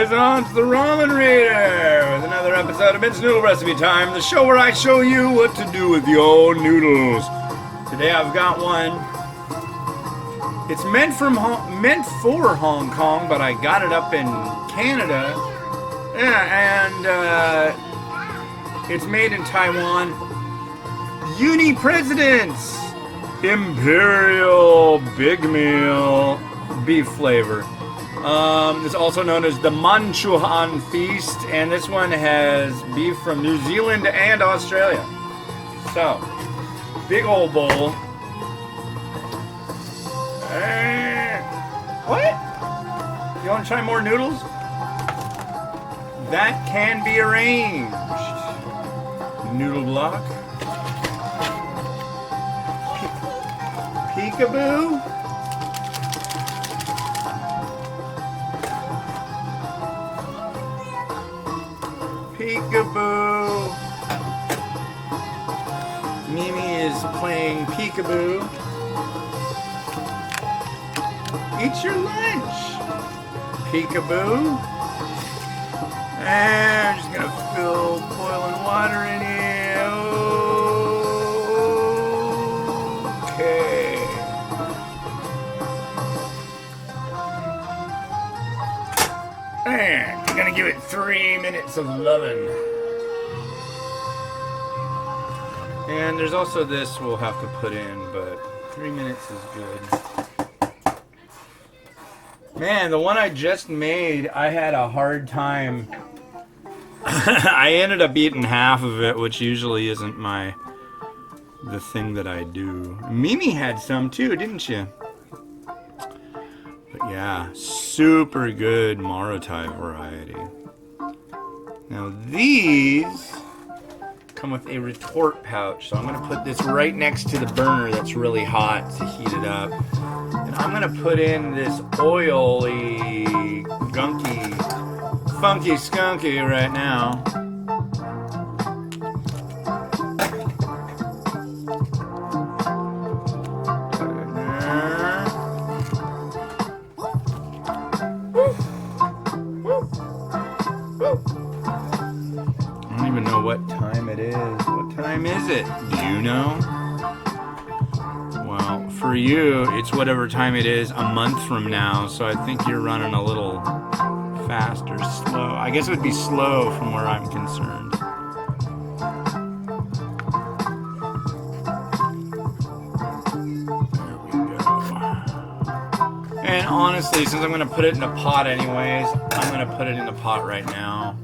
It's the Ramen Reader with another episode of It's Noodle Recipe Time, the show where I show you what to do with your noodles. Today I've got one. It's meant for Hong Kong, but I got it up in Canada. Yeah, and it's made in Taiwan. Uni-president Imperial Big Meal beef flavor. It's also known as the Manchu Han Feast, and this one has beef from New Zealand and Australia. So, big old bowl. What? You want to try more noodles? That can be arranged. Noodle block. Peekaboo. Peekaboo. Mimi is playing peekaboo. Eat your lunch. Peekaboo. And I'm just gonna fill boiling water in here. Okay. And I'm gonna give it 3 minutes of loving. And there's also this we'll have to put in, but 3 minutes is good. Man, the one I just made, I had a hard time. I ended up eating half of it, which usually isn't the thing that I do. Mimi had some too, didn't you? But yeah, super good Morotai variety. Now these come with a retort pouch, so I'm going to put this right next to the burner that's really hot to heat it up. And I'm going to put in this oily, gunky, funky skunky right now. I don't even know what time it is. What time is it? Do you know? Well, for you, it's whatever time it is a month from now, so I think you're running a little fast or slow. I guess it would be slow from where I'm concerned. There we go. And honestly, since I'm going to put it in a pot anyways, I'm going to put it in the pot right now.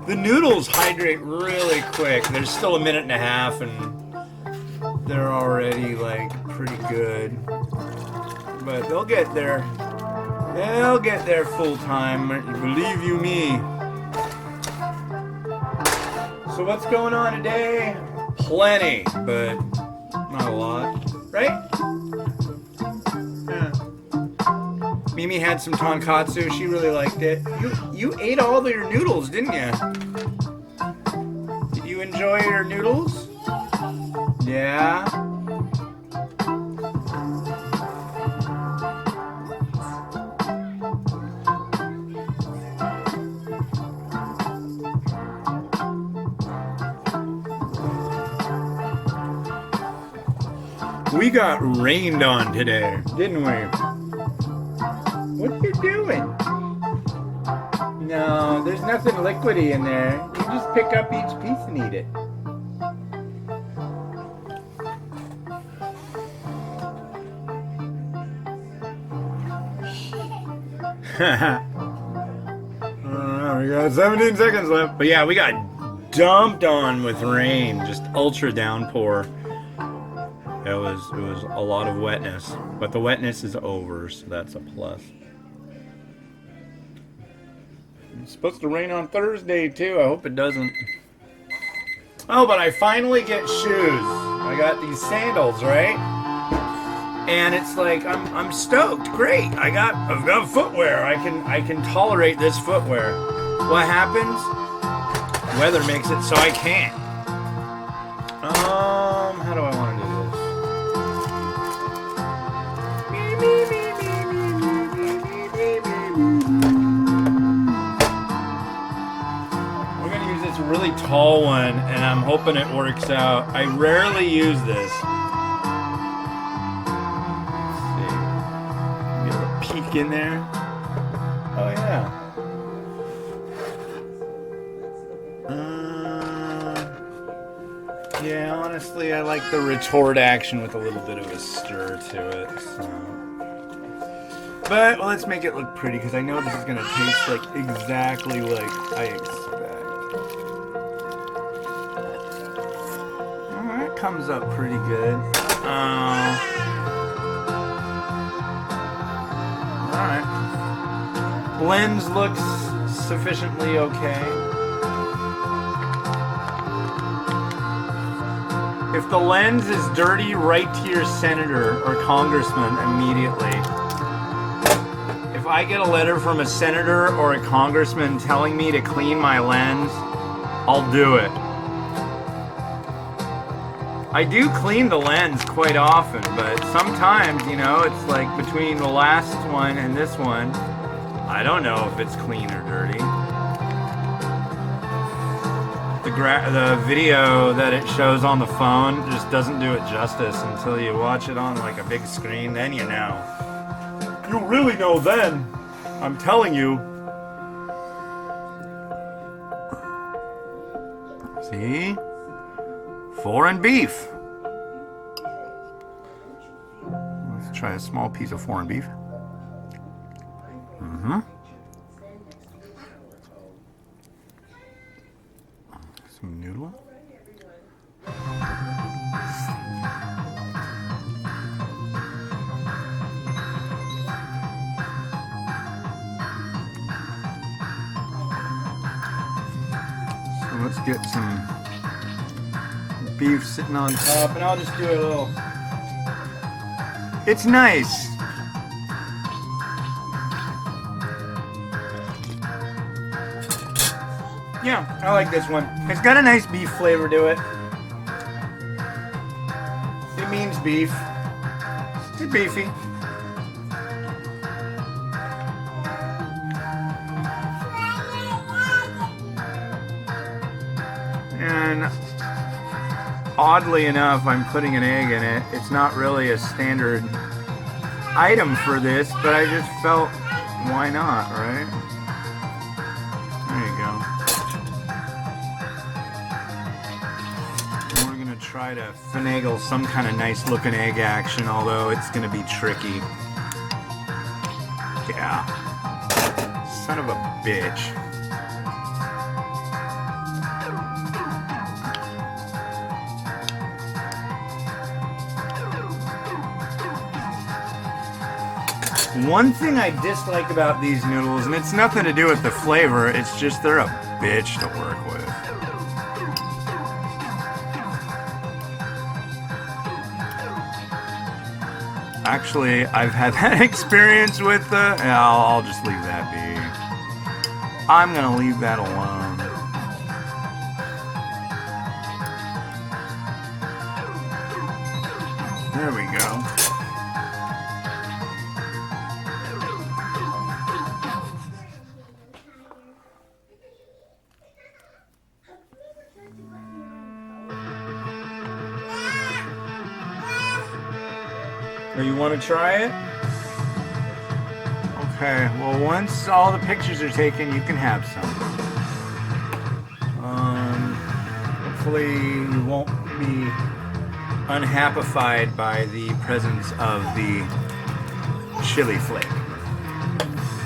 The noodles hydrate really quick. There's still a minute and a half, and they're already like pretty good. But they'll get there. They'll get there full time. Believe you me. So what's going on today? Plenty, but not a lot, right? Yeah. Mimi had some tonkatsu. She really liked it. You ate all of your noodles, didn't you? Did you enjoy your noodles? Yeah. We got rained on today, didn't we? What are you doing? No, there's nothing liquidy in there. You just pick up each piece and eat it. We got 17 seconds left. But yeah, we got dumped on with rain, just ultra downpour. It was a lot of wetness, but the wetness is over, so that's a plus. It's supposed to rain on Thursday too. I hope it doesn't. Oh, but I finally get shoes. I got these sandals, right? And it's like I'm stoked. Great. I've got footwear. I can tolerate this footwear. What happens? Weather makes it so I can't. How do I want to do this? really tall one, and I'm hoping it works out. I rarely use this. Let's see. Get a peek in there. Oh yeah. Yeah, honestly, I like the retort action with a little bit of a stir to it. So. But well, let's make it look pretty, because I know this is going to taste like exactly like I expect. That comes up pretty good. Alright. Lens looks sufficiently okay. If the lens is dirty, write to your senator or congressman immediately. If I get a letter from a senator or a congressman telling me to clean my lens, I'll do it. I do clean the lens quite often, but sometimes, you know, it's like between the last one and this one, I don't know if it's clean or dirty. The video that it shows on the phone just doesn't do it justice until you watch it on like a big screen. Then you know. You really know then. I'm telling you. See? Foreign beef. Let's try a small piece of foreign beef. Mm-hmm. Some noodle. So let's get some beef sitting on top, and I'll just do a little. It's nice. Yeah, I like this one. It's got a nice beef flavor to it. It means beef. It's beefy. And oddly enough, I'm putting an egg in it. It's not really a standard item for this, but I just felt, why not, right? There you go. Try to finagle some kind of nice looking egg action, although it's going to be tricky. Yeah. Son of a bitch. One thing I dislike about these noodles, and it's nothing to do with the flavor, it's just they're a bitch to work with. Actually, I've had that experience with the... Yeah, I'll just leave that be. I'm gonna leave that alone. There we go. Or you want to try it? Okay, well once all the pictures are taken, you can have some. Hopefully you won't be unhappified by the presence of the chili flake.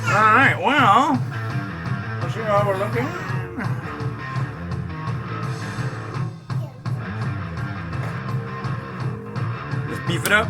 Alright, well, let's see how we're looking. Let's beef it up.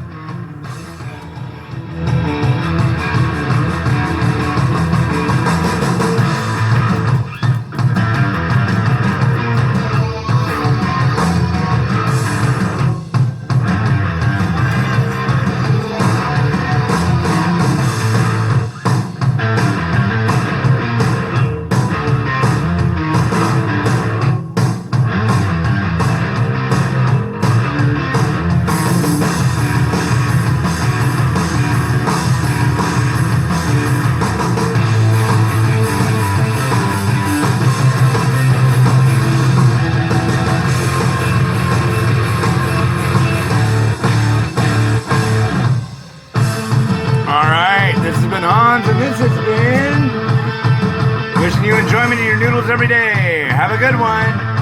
enjoyment of your noodles every day. Have a good one.